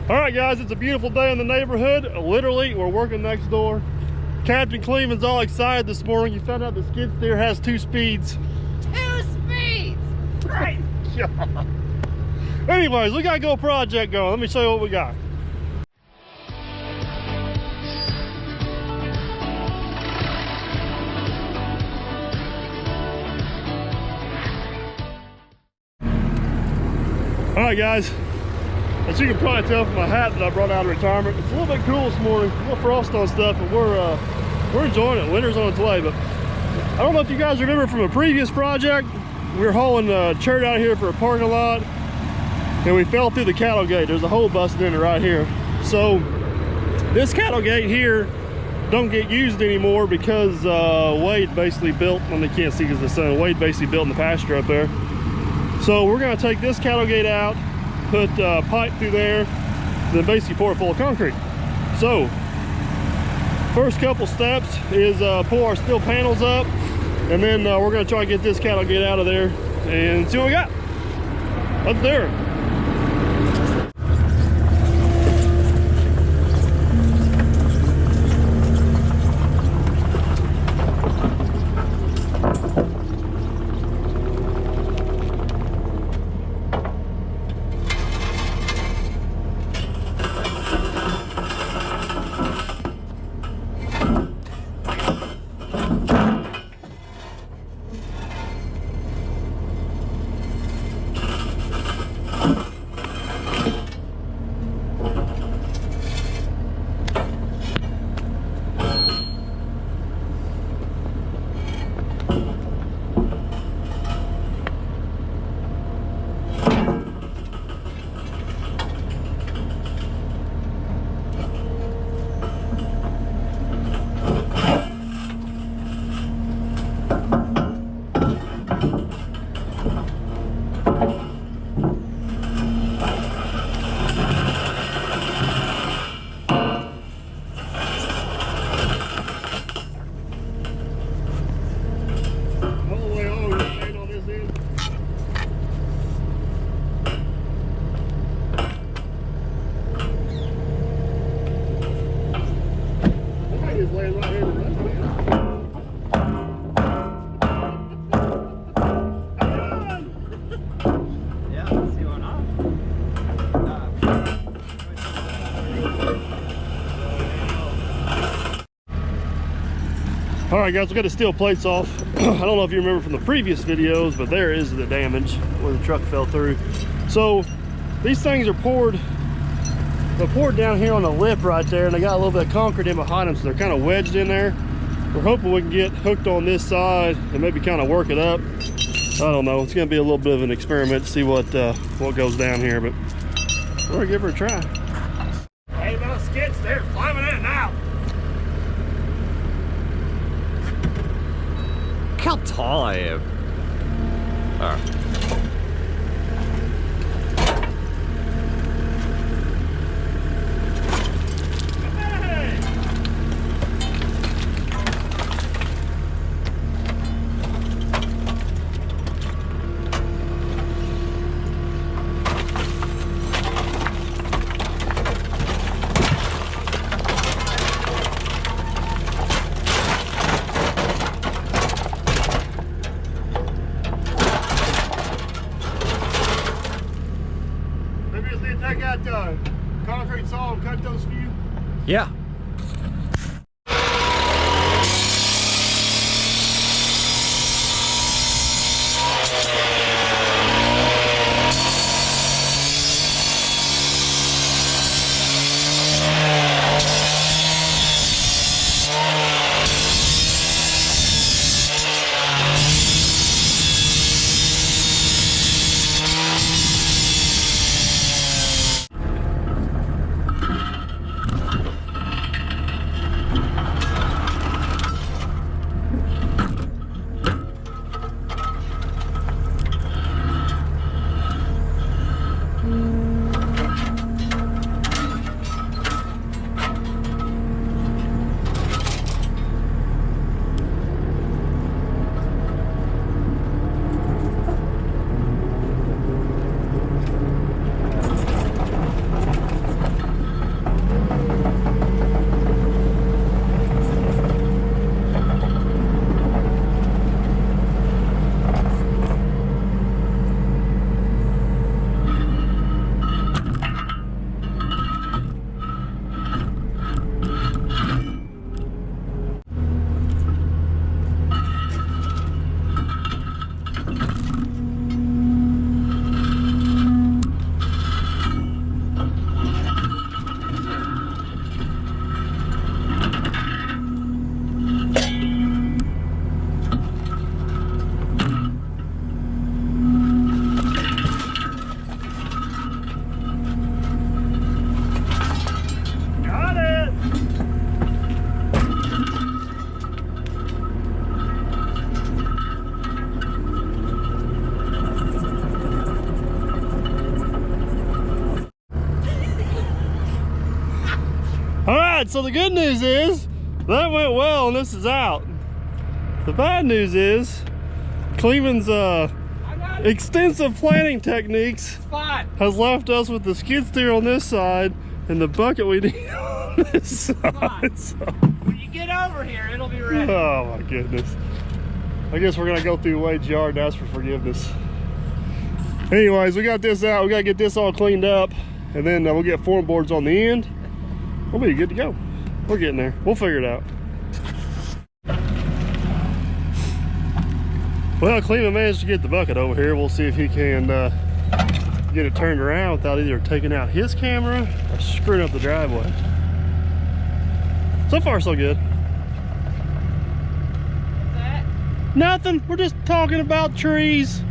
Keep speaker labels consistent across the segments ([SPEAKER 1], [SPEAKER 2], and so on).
[SPEAKER 1] All right, guys, it's a beautiful day in the neighborhood. Literally, we're working next door. Captain Cleveland's all excited this morning. You found out the skid steer has 2 speeds.
[SPEAKER 2] 2 speeds! Right.
[SPEAKER 1] Anyways, we got a Go project going. Let me show you what we got. All right, guys. As you can probably tell from my hat that I brought out of retirement, it's a little bit cool this morning, a little frost on stuff, but we're enjoying it. Winter's on its way, but I don't know if you guys remember from a previous project, we were hauling chert out here for a parking lot, and we fell through the cattle gate. There's a hole busted in it right here. So this cattle gate here don't get used anymore because Wade basically built, well, they can't see because of the sun, Wade basically built in the pasture up there. So we're gonna take this cattle gate out, put pipe through there, then basically pour it full of concrete. So first couple steps is pull our steel panels up, and then we're gonna try to get this cattle gate out of there and see what we got. Let's do it. All right, guys, we got the steel plates off. I don't know if you remember from the previous videos, but there is the damage where the truck fell through. So these things are poured. They're poured down here on the lip right there, and they got a little bit of concrete in behind them, so they're kind of wedged in there. We're hoping we can get hooked on this side and maybe kind of work it up. I don't know. It's going to be a little bit of an experiment to see what goes down here, but we're going to give her a try. Hey, little skid steer climbing in now.
[SPEAKER 3] Look how tall I am. All right.
[SPEAKER 1] Take that concrete saw and cut those few.
[SPEAKER 3] Yeah.
[SPEAKER 1] right, so the good news is that went well and this is out. The bad news is Cleveland's extensive planning techniques has left us with the skid steer on this side and the bucket we need on this side. So.
[SPEAKER 4] When you get over here, it'll be ready.
[SPEAKER 1] Oh my goodness. I guess we're gonna go through Wade's yard and ask for forgiveness. Anyways, we got this out. We gotta get this all cleaned up, and then we'll get form boards on the end. We'll be good to go. We're getting there. We'll figure it out. Well, Cleveland managed to get the bucket over here. We'll see if he can get it turned around without either taking out his camera or screwing up the driveway. So far, so good.
[SPEAKER 4] What's that?
[SPEAKER 1] Nothing. We're just talking about trees,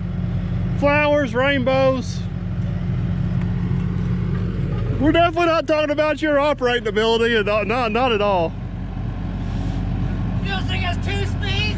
[SPEAKER 1] flowers, rainbows. We're definitely not talking about your operating ability, and not at all.
[SPEAKER 4] You don't think has 2 speeds?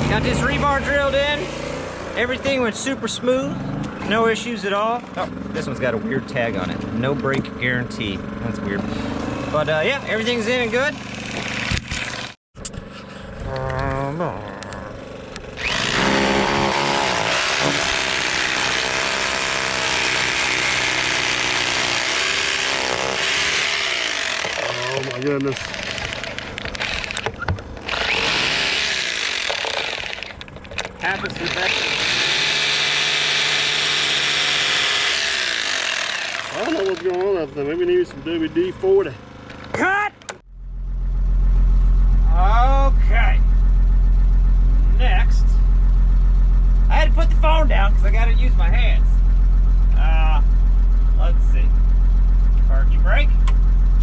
[SPEAKER 4] Got this rebar drilled in. Everything went super smooth. No issues at all. Oh, this one's got a weird tag on it. No break guarantee. That's weird. But yeah, everything's in and good.
[SPEAKER 1] goodness.
[SPEAKER 4] Happens to the best.
[SPEAKER 1] I don't know what's going on up there. Maybe we need some WD-40.
[SPEAKER 4] Cut! Okay. Next, I had to put the phone down because I got to use my hands. Let's see. Parking brake.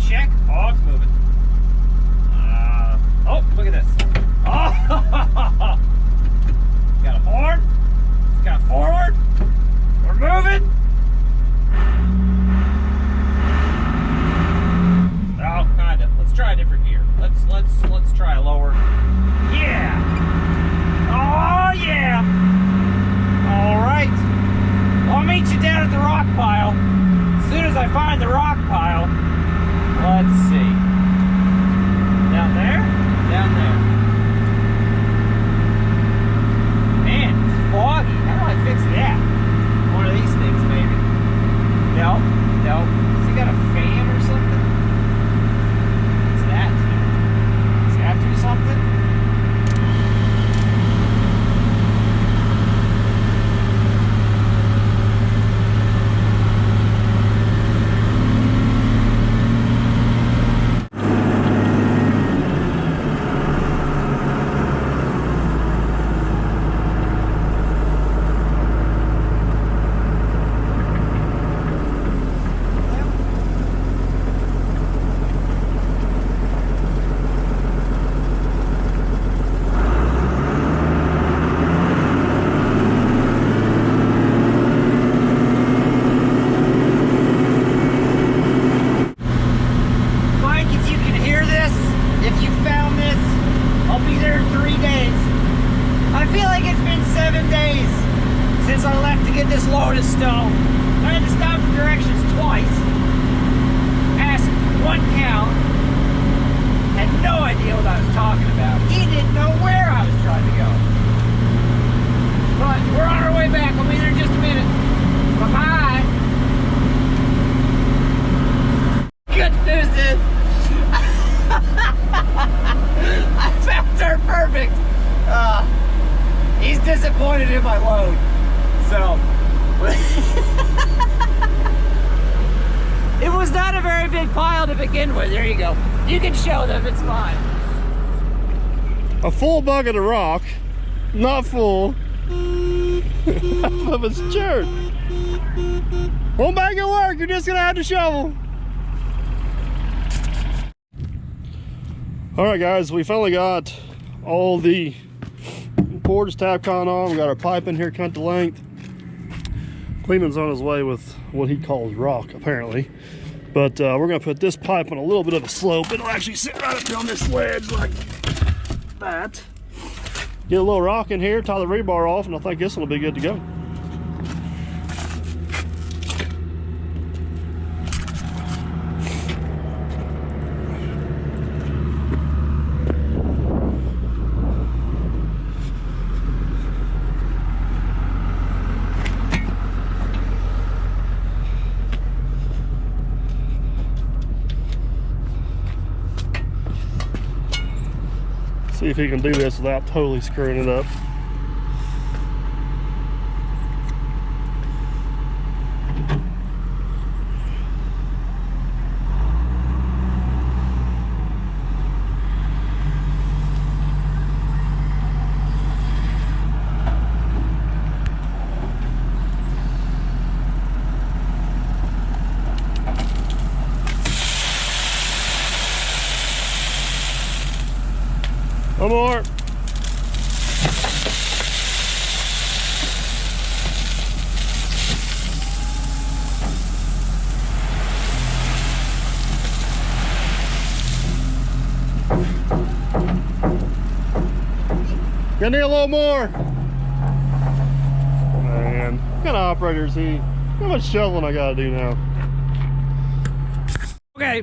[SPEAKER 4] Check. Oh, it's moving. Oh, look at this. Oh! Got a horn. It's got forward. We're moving. Oh, kinda. Let's try a different gear. Let's try a lower. Yeah. Oh yeah. All right. Well, I'll meet you down at the rock pile. As soon as I find the rock pile. Let's see. Down there. Down there. Man, it's foggy. How do I fix that? One of these things, maybe. No. No. Has he got a fan or something? What's that do? Does that do something? This load of stone. I had to stop for directions twice. Asked one count. Had no idea what I was talking about. He didn't know where I was trying to go. But we're on our way back. We'll be there in just a minute. Bye-bye. Good news is I found her perfect. He's disappointed in my load. So it was not a very big pile to begin with. There you go. You can show them, it's fine.
[SPEAKER 1] A full bucket of rock, not full of its dirt. Won't make it work, you're just gonna have to shovel. All right guys, we finally got all the portage Tapcon on. We got our pipe in here cut to length. Cleveland's on his way with what he calls rock, apparently. But we're gonna put this pipe on a little bit of a slope. It'll actually sit right up on this ledge like that. Get a little rock in here, tie the rebar off, and I think this one will be good to go. See if he can do this without totally screwing it up. One more. Gonna need a little more. Man, what kind of operator is he? How much shoveling I gotta do now?
[SPEAKER 4] Okay,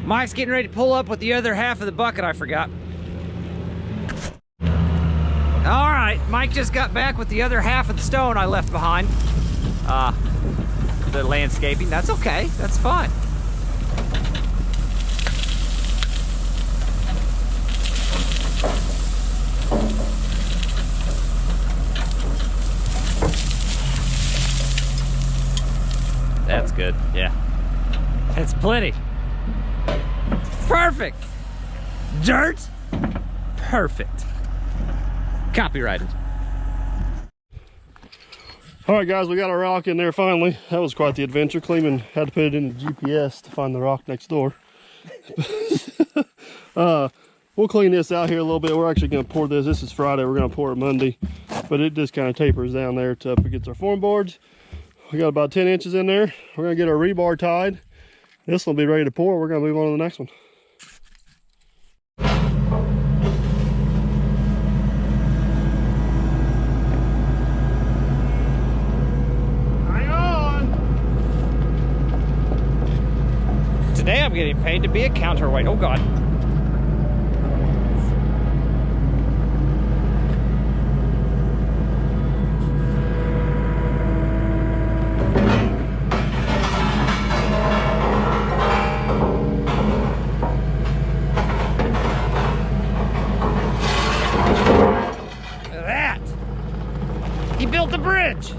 [SPEAKER 4] Mike's getting ready to pull up with the other half of the bucket I forgot. All right, Mike just got back with the other half of the stone I left behind. The landscaping, that's okay, that's fine. good. Yeah. It's plenty. Perfect. Dirt. Perfect. Copyrighted.
[SPEAKER 1] All right, guys, we got our rock in there finally. That was quite the adventure. Kleeman had to put it in the GPS to find the rock next door. We'll clean this out here a little bit. We're actually going to pour this. This is Friday. We're going to pour it Monday, but it just kind of tapers down there to up against our form boards. We got about 10 inches in there. We're going to get our rebar tied. This will be ready to pour. We're going to move on to the next one. Hang on.
[SPEAKER 4] Today I'm getting paid to be a counterweight. Oh God. He built the bridge.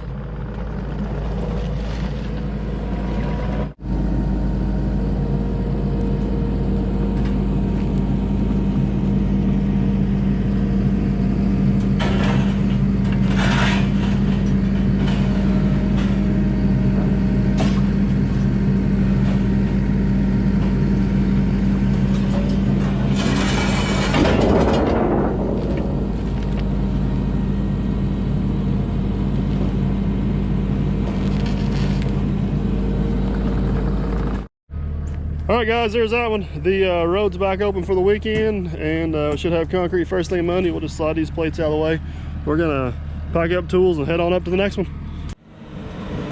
[SPEAKER 1] All right, guys, there's that one. The road's back open for the weekend, and we should have concrete first thing Monday. We'll just slide these plates out of the way. We're gonna pack up tools and head on up to the next one.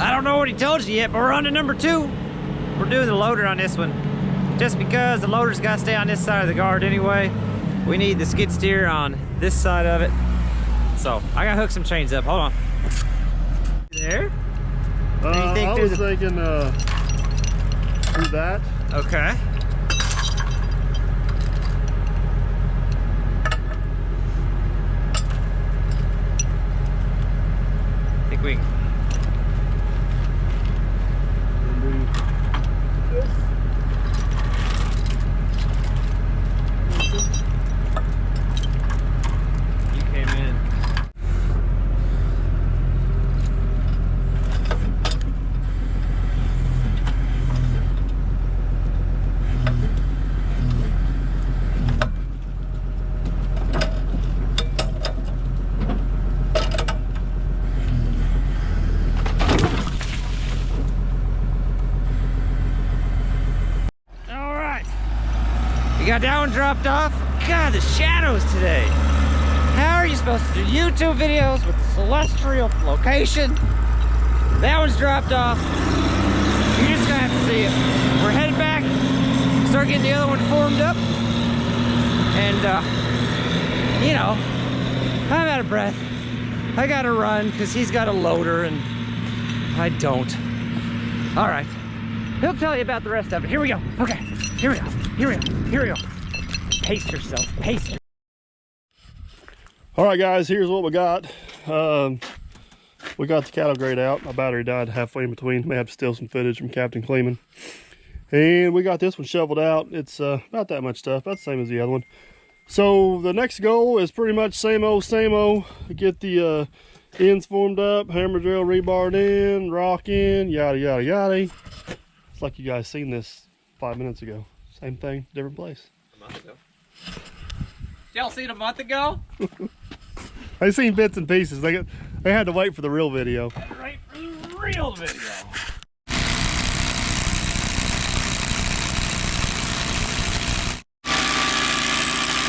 [SPEAKER 4] I don't know what he told you yet, but we're on to number 2. We're doing the loader on this one. Just because the loader's got to stay on this side of the guard anyway, we need the skid steer on this side of it. So I gotta hook some chains up. Hold on. There? What do you think?
[SPEAKER 1] I was thinking do that.
[SPEAKER 4] Okay. I think we. You came in. You got that one dropped off? God, the shadows today. How are you supposed to do YouTube videos with celestial location? That one's dropped off. You're just gonna have to see it. We're headed back, start getting the other one formed up. And, you know, I'm out of breath. I gotta run because he's got a loader and I don't. All right, he'll tell you about the rest of it. Here we go. Okay, here we go. Here we go. Here we go. Pace yourself. Pace yourself.
[SPEAKER 1] All right, guys, here's what we got. We got the cattle grate out. My battery died halfway in between. May have to steal some footage from Captain Kleeman. And we got this one shoveled out. It's not that much stuff, about the same as the other one. So the next goal is pretty much same old, same old. Get the ends formed up, hammer drill, rebarred in, rock in, yada, yada, yada. It's like you guys seen this 5 minutes ago. Same thing, different place.
[SPEAKER 4] A month ago. Y'all seen a month ago?
[SPEAKER 1] I seen bits and pieces. They had to wait for the real video.
[SPEAKER 4] Right, real video.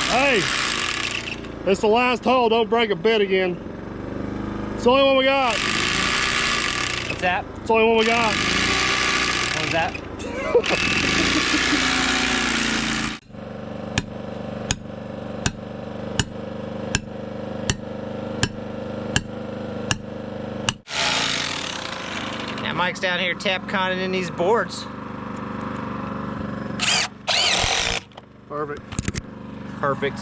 [SPEAKER 1] Hey, it's the last hole. Don't break a bit again. It's the only one we got.
[SPEAKER 4] What's that?
[SPEAKER 1] It's the only one we got.
[SPEAKER 4] What was that? Now Mike's down here tap conning in these boards.
[SPEAKER 1] Perfect.
[SPEAKER 4] Perfect.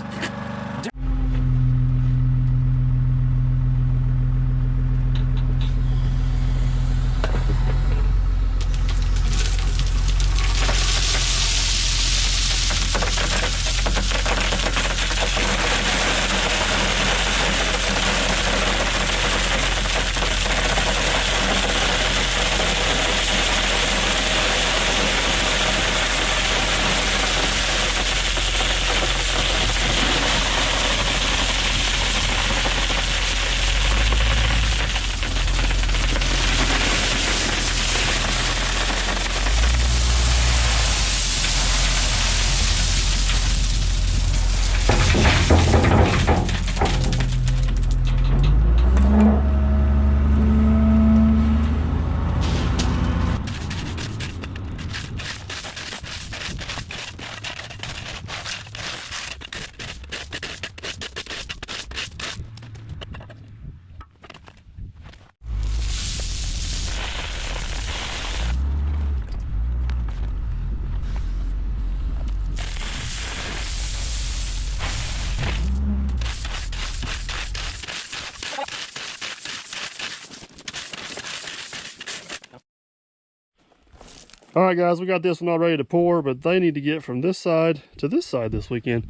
[SPEAKER 1] All right, guys, we got this one all ready to pour, but they need to get from this side to this side this weekend,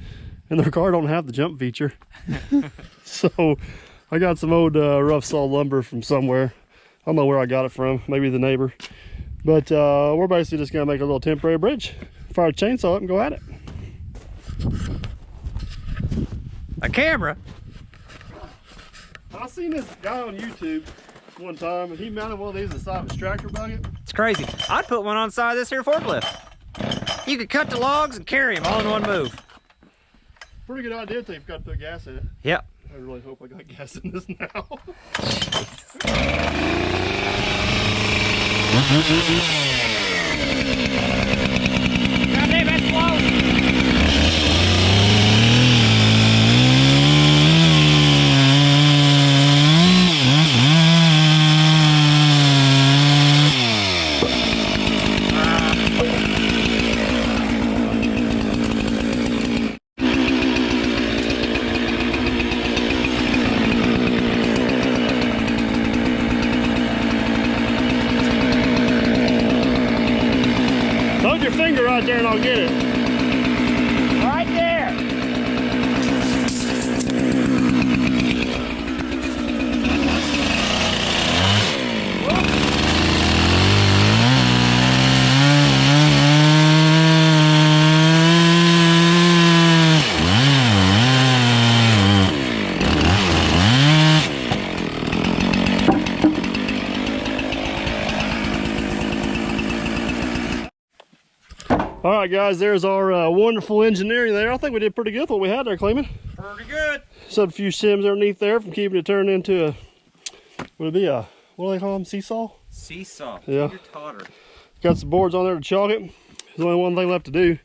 [SPEAKER 1] and their car don't have the jump feature. So I got some old rough saw lumber from somewhere. I don't know where I got it from, maybe the neighbor. But we're basically just gonna make a little temporary bridge, fire a chainsaw up and go at it.
[SPEAKER 4] A camera?
[SPEAKER 1] I seen this guy on YouTube one time, and he mounted one of these inside of his tractor bucket.
[SPEAKER 4] It's crazy. I'd put one on the side of this here forklift. You could cut the logs and carry them all in one move.
[SPEAKER 1] Pretty good idea until you've got to put gas in it.
[SPEAKER 4] Yep.
[SPEAKER 1] I really hope I got gas in this now.
[SPEAKER 4] God damn, that's close.
[SPEAKER 1] Hold your finger right there and I'll get it.
[SPEAKER 4] Right there.
[SPEAKER 1] All right, guys, there's our wonderful engineering there. I think we did pretty good with what we had there, Cleveland.
[SPEAKER 4] Pretty good.
[SPEAKER 1] Set a few shims underneath there from keeping it turned into a, would it be a, what do they call them, seesaw?
[SPEAKER 4] Seesaw.
[SPEAKER 1] Yeah.
[SPEAKER 4] Finger totter.
[SPEAKER 1] Got some boards on there to chalk it. There's only one thing left to do.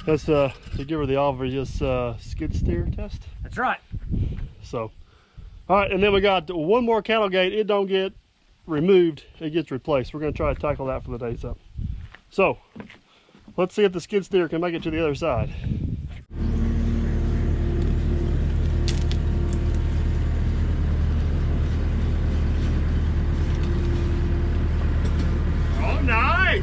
[SPEAKER 1] That's to give her the obvious skid steer test.
[SPEAKER 4] That's right.
[SPEAKER 1] So, all right, and then we got one more cattle gate. It don't get removed, it gets replaced. We're gonna try to tackle that for the day. So let's see if the skid steer can make it to the other side. Oh, nice!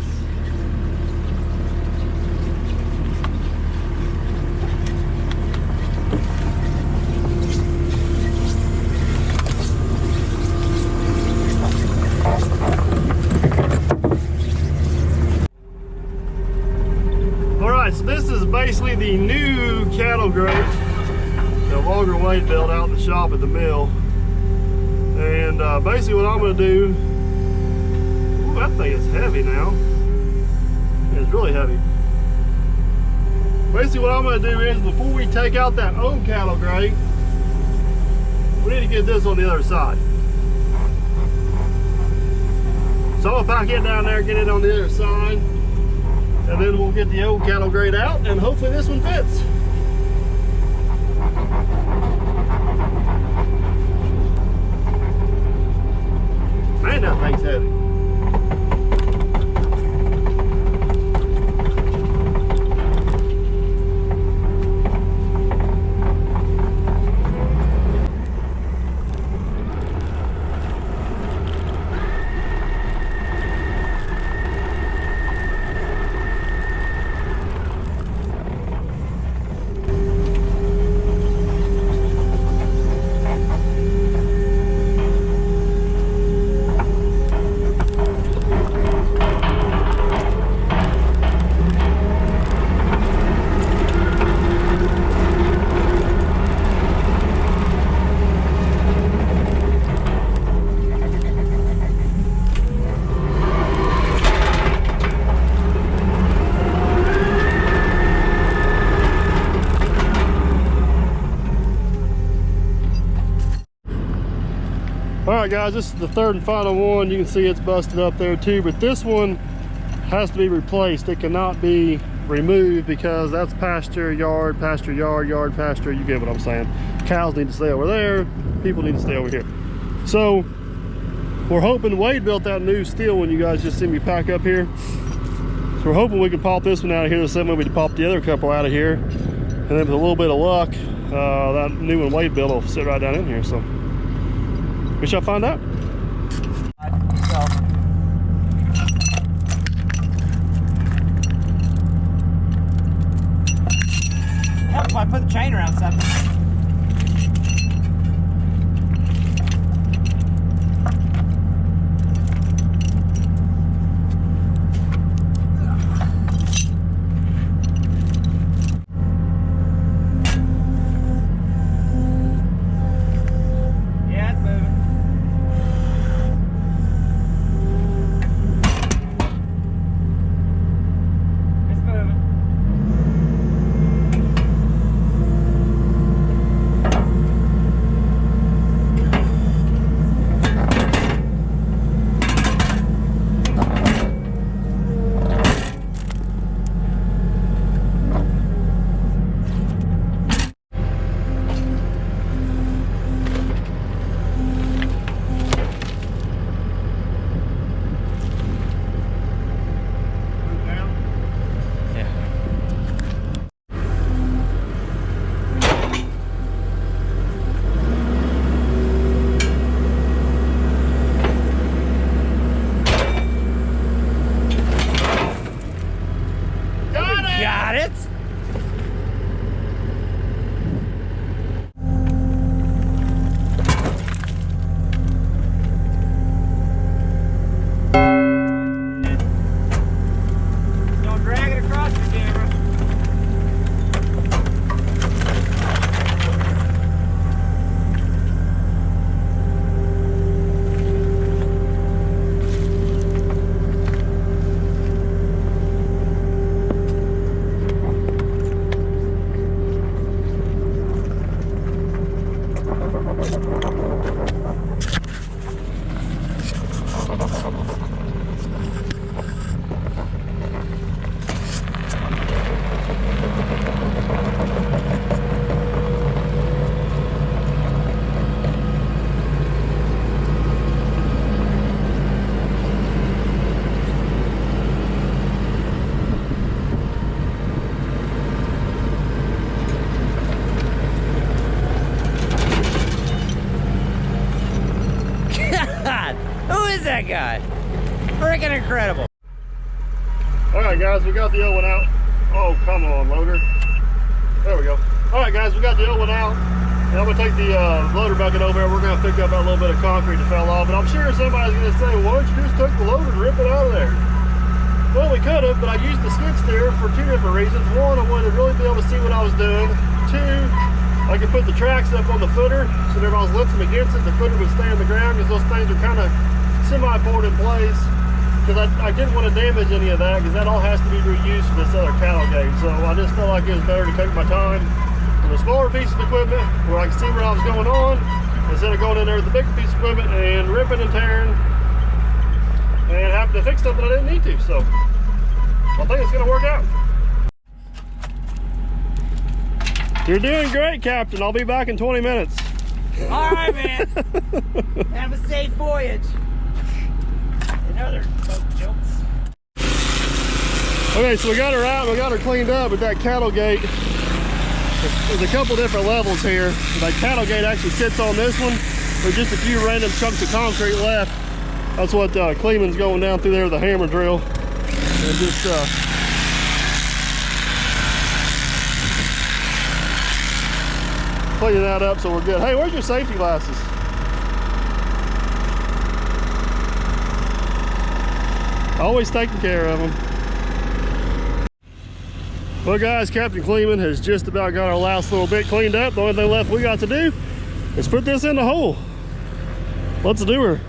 [SPEAKER 1] So this is basically the new cattle grate, the longer weight belt out in the shop at the mill. And basically what I'm going to do, ooh, that thing is heavy now. It's really heavy. Basically what I'm going to do is, before we take out that old cattle grate, we need to get this on the other side. So if I get down there, get it on the other side, and then we'll get the old cattle grate out, and hopefully this one fits. Man, that thing's heavy. All right, guys, this is the third and final one. You can see it's busted up there too, but this one has to be replaced. It cannot be removed because that's pasture, yard, yard, pasture. You get what I'm saying. Cows need to stay over there. People need to stay over here. So we're hoping Wade built that new steel one you guys just see me pack up here. So we're hoping we can pop this one out of here the same way we pop the other couple out of here. And then with a little bit of luck, that new one Wade built will sit right down in here. So we shall find out.
[SPEAKER 4] help if I put the chain around something. Yeah, it's moving. It's moving. Yeah. Got it. Don't drag it across your camera. God, who is that guy? Freaking incredible.
[SPEAKER 1] All right, guys, we got the old one out. Oh, come on, loader. There we go. All right, guys, we got the old one out. And I'm gonna take the loader bucket over there. We're gonna pick up that little bit of concrete that fell off. But I'm sure somebody's gonna say, why don't you just take the loader and rip it out of there? Well, we could have, but I used the skid steer for two different reasons. One, I wanted to really be able to see what I was doing. Two, I could put the tracks up on the footer, so that if I was lifting against it, the footer would stay on the ground, because those things are kind of semi-poured in place. Because I didn't want to damage any of that, because that all has to be reused for this other cattle gate. So I just felt like it was better to take my time with a smaller piece of equipment where I could see where I was going on, instead of going in there with the bigger piece of equipment and ripping and tearing and having to fix something I didn't need to. So I think it's going to work out. You're doing great, Captain. I'll be back in 20 minutes.
[SPEAKER 4] All right, man. Have a safe voyage. Another boat jokes.
[SPEAKER 1] Okay, so we got her out, we got her cleaned up, but that cattle gate, there's a couple different levels here. That cattle gate actually sits on this one. There's just a few random chunks of concrete left. That's what Kleeman's going down through there with a hammer drill. And just cleaning that up so we're good. Hey, where's your safety glasses? Always taking care of them. Well, guys, Captain Kleeman has just about got our last little bit cleaned up. The only thing left we got to do is put this in the hole. Let's do her.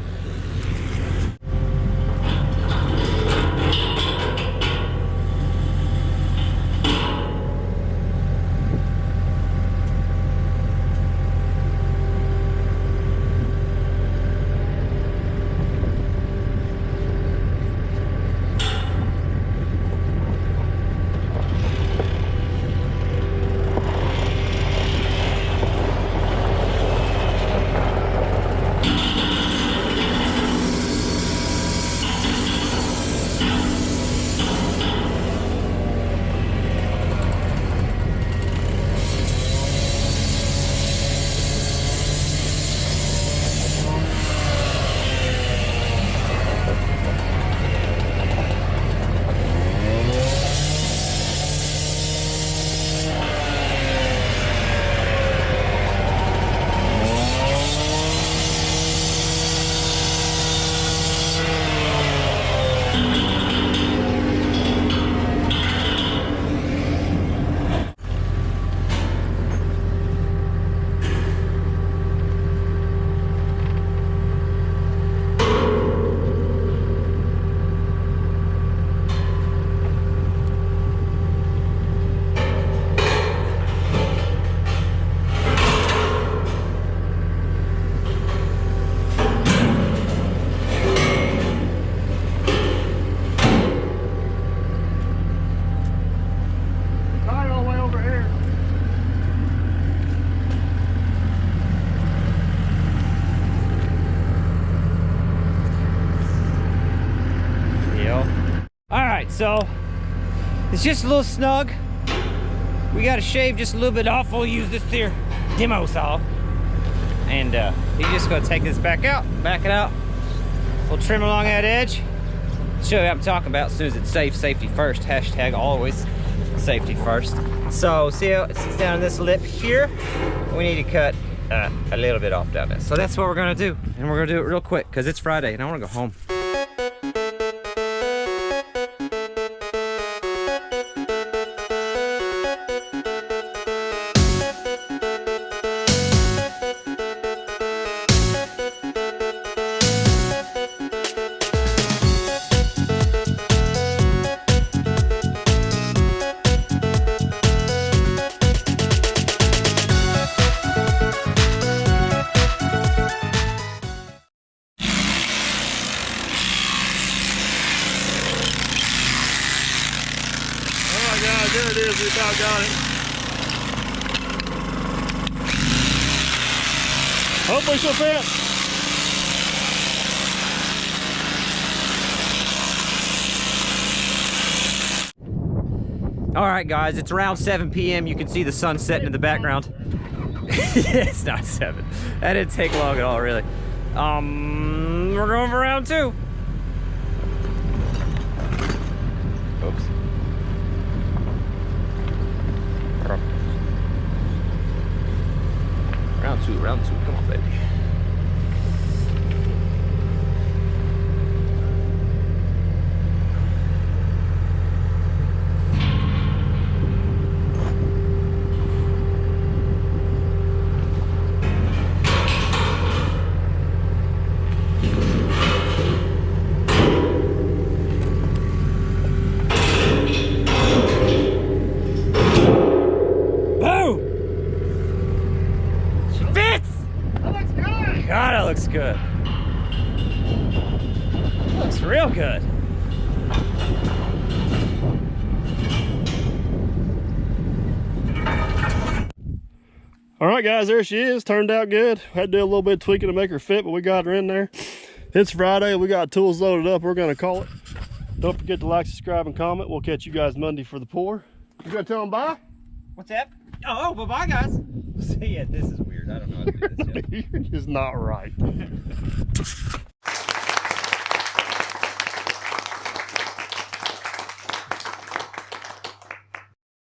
[SPEAKER 4] so it's just a little snug. We got to shave just a little bit off. We'll use this here demo saw. And you're just gonna take this back out, back it out. We'll trim along that edge. Show you what I'm talking about as soon as it's safe. Safety first, hashtag always safety first. So see how it sits down in this lip here? We need to cut a little bit off down there. So that's what we're gonna do. And we're gonna do it real quick because it's Friday and I wanna go home.
[SPEAKER 1] Guys, there it is. We about got it. Hopefully she'll fit.
[SPEAKER 4] All right, guys, it's around 7 p.m. You can see the sun setting in the background. It's not 7. That didn't take long at all, really. We're going for round 2. Oops. Round two, come on, baby. God, it looks good. Looks real good.
[SPEAKER 1] All right, guys, there she is. Turned out good. Had to do a little bit of tweaking to make her fit, but we got her in there. It's Friday. We got tools loaded up. We're going to call it. Don't forget to like, subscribe, and comment. We'll catch you guys Monday for the pour. You going to tell them bye?
[SPEAKER 4] What's that? Oh, bye-bye, guys. See ya. This is weird. I don't know how to do this yet.
[SPEAKER 1] You're just not right.